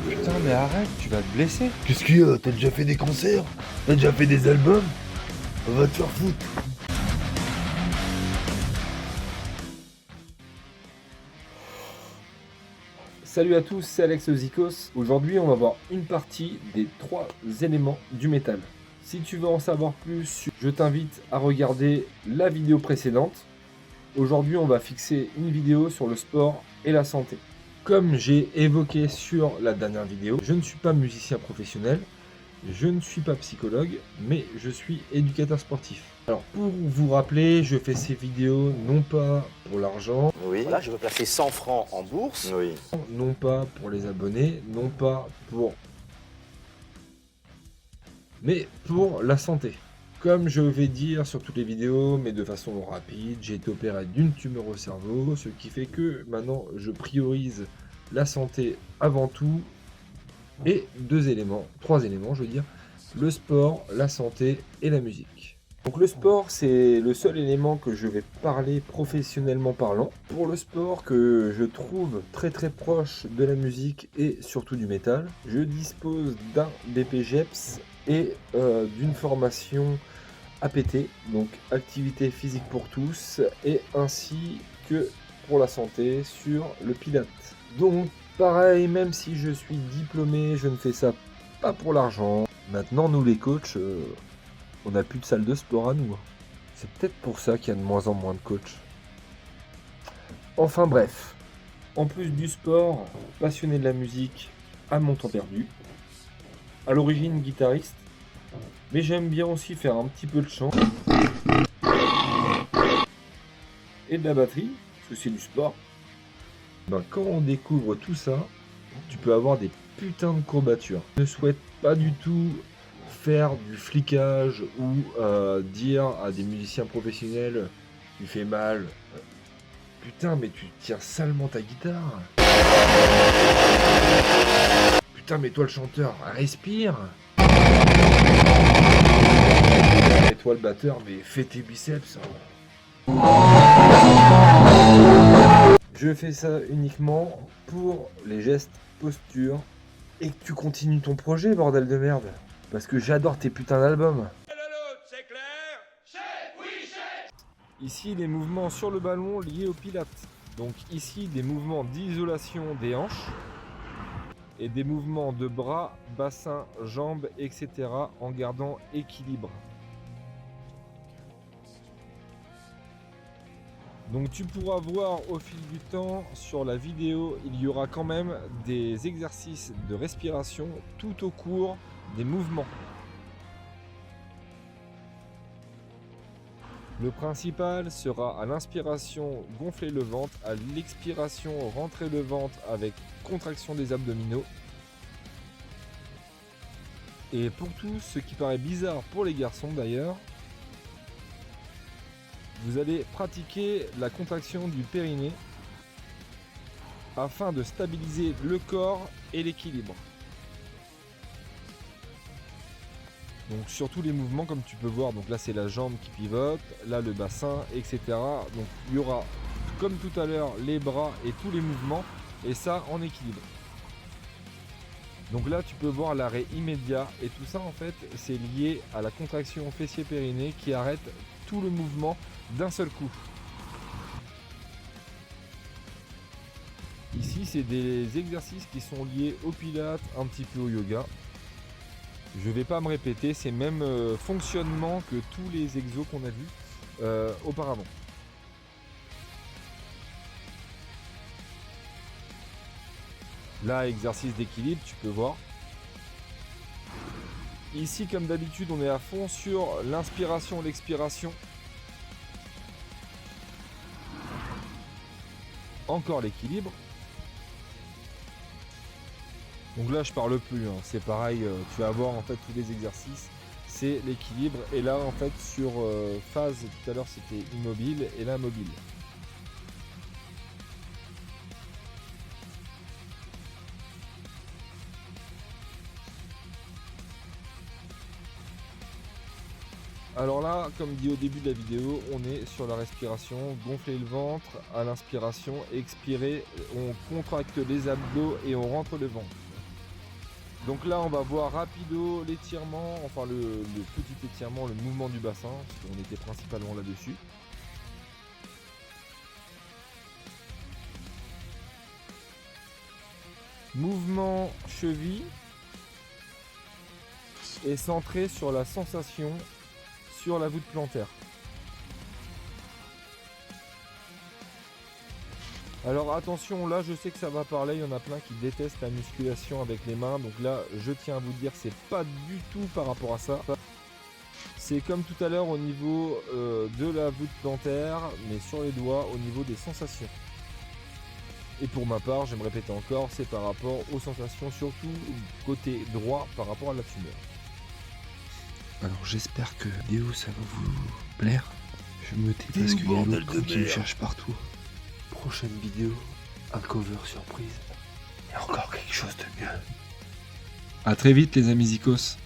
Putain, mais arrête, tu vas te blesser. Qu'est-ce qu'il y a? T'as déjà fait des concerts? T'as déjà fait des albums? Va te faire foutre. Salut à tous, c'est Alex Zikos. Aujourd'hui, on va voir une partie des 3 éléments du métal. Si tu veux en savoir plus, je t'invite à regarder la vidéo précédente. Aujourd'hui, on va fixer une vidéo sur le sport et la santé. Comme j'ai évoqué sur la dernière vidéo, je ne suis pas musicien professionnel, je ne suis pas psychologue, mais je suis éducateur sportif. Alors pour vous rappeler, je fais ces vidéos non pas pour l'argent, Oui. Voilà, je veux placer 100 francs en bourse. Oui. non pas pour les abonnés, non pas pour... mais pour la santé. Comme je vais dire sur toutes les vidéos, mais de façon rapide, j'ai été opéré d'une tumeur au cerveau, ce qui fait que maintenant je priorise la santé avant tout, et 3 éléments je veux dire, le sport, la santé et la musique. Donc le sport, c'est le seul élément que je vais parler professionnellement parlant. Pour le sport que je trouve très proche de la musique et surtout du métal, je dispose d'un BPGEPS et d'une formation APT, donc activité physique pour tous, et ainsi que pour la santé sur le Pilates. Donc pareil, même si je suis diplômé, je ne fais ça pas pour l'argent. Maintenant, nous les coachs, on n'a plus de salle de sport à nous. C'est peut-être pour ça qu'il y a de moins en moins de coachs. Enfin bref, en plus du sport, passionné de la musique à mon temps perdu, à l'origine guitariste, mais j'aime bien aussi faire un petit peu de chant et de la batterie, parce que c'est du sport. Quand on découvre tout ça, tu peux avoir des putains de courbatures. Je ne souhaite pas du tout faire du flicage ou dire à des musiciens professionnels tu fais mal. Putain, mais tu tiens salement ta guitare. Putain, mais toi le chanteur, respire. Et toi le batteur, mais fais tes biceps. Je fais ça uniquement pour les gestes, postures, et que tu continues ton projet, bordel de merde. Parce que j'adore tes putains d'albums. Ici, les mouvements sur le ballon liés au pilates. Donc ici, des mouvements d'isolation des hanches et des mouvements de bras, bassin, jambes, etc. en gardant équilibre. Donc tu pourras voir au fil du temps sur la vidéo, il y aura quand même des exercices de respiration tout au cours des mouvements. Le principal sera à l'inspiration gonfler le ventre, à l'expiration rentrer le ventre avec contraction des abdominaux. Et pour tout ce qui paraît bizarre pour les garçons d'ailleurs, vous allez pratiquer la contraction du périnée afin de stabiliser le corps et l'équilibre. Donc sur tous les mouvements comme tu peux voir, donc là c'est la jambe qui pivote, là le bassin, etc. Donc il y aura comme tout à l'heure les bras et tous les mouvements et ça en équilibre. Donc là tu peux voir l'arrêt immédiat et tout ça en fait c'est lié à la contraction fessier-périnée qui arrête tout le mouvement d'un seul coup. Ici c'est des exercices qui sont liés au pilates, un petit peu au yoga. Je vais pas me répéter, c'est le même fonctionnement que tous les exos qu'on a vus auparavant. Là, exercice d'équilibre, tu peux voir. Ici, comme d'habitude, on est à fond sur l'inspiration et l'expiration. Encore l'équilibre. Donc là, je parle plus, hein. C'est pareil, tu vas voir en fait tous les exercices, c'est l'équilibre. Et là, en fait, sur phase, tout à l'heure, c'était immobile et là, mobile. Alors là, comme dit au début de la vidéo, on est sur la respiration, gonfler le ventre à l'inspiration, expirer, on contracte les abdos et on rentre le ventre. Donc là, on va voir rapido l'étirement, enfin le petit étirement, le mouvement du bassin, parce qu'on était principalement là-dessus. Mouvement cheville et centré sur la sensation sur la voûte plantaire. Alors attention, là je sais que ça va parler, il y en a plein qui détestent la musculation avec les mains, donc là je tiens à vous dire c'est pas du tout par rapport à ça. C'est comme tout à l'heure au niveau de la voûte plantaire, mais sur les doigts au niveau des sensations. Et pour ma part, je vais me répéter encore, c'est par rapport aux sensations, surtout côté droit par rapport à la tumeur. Alors j'espère que la vidéo ça va vous plaire. Je me tais parce qu'il y a l'autre qui me cherche partout. Prochaine vidéo, un cover surprise. Et encore quelque chose de mieux. A très vite les amis Zikos.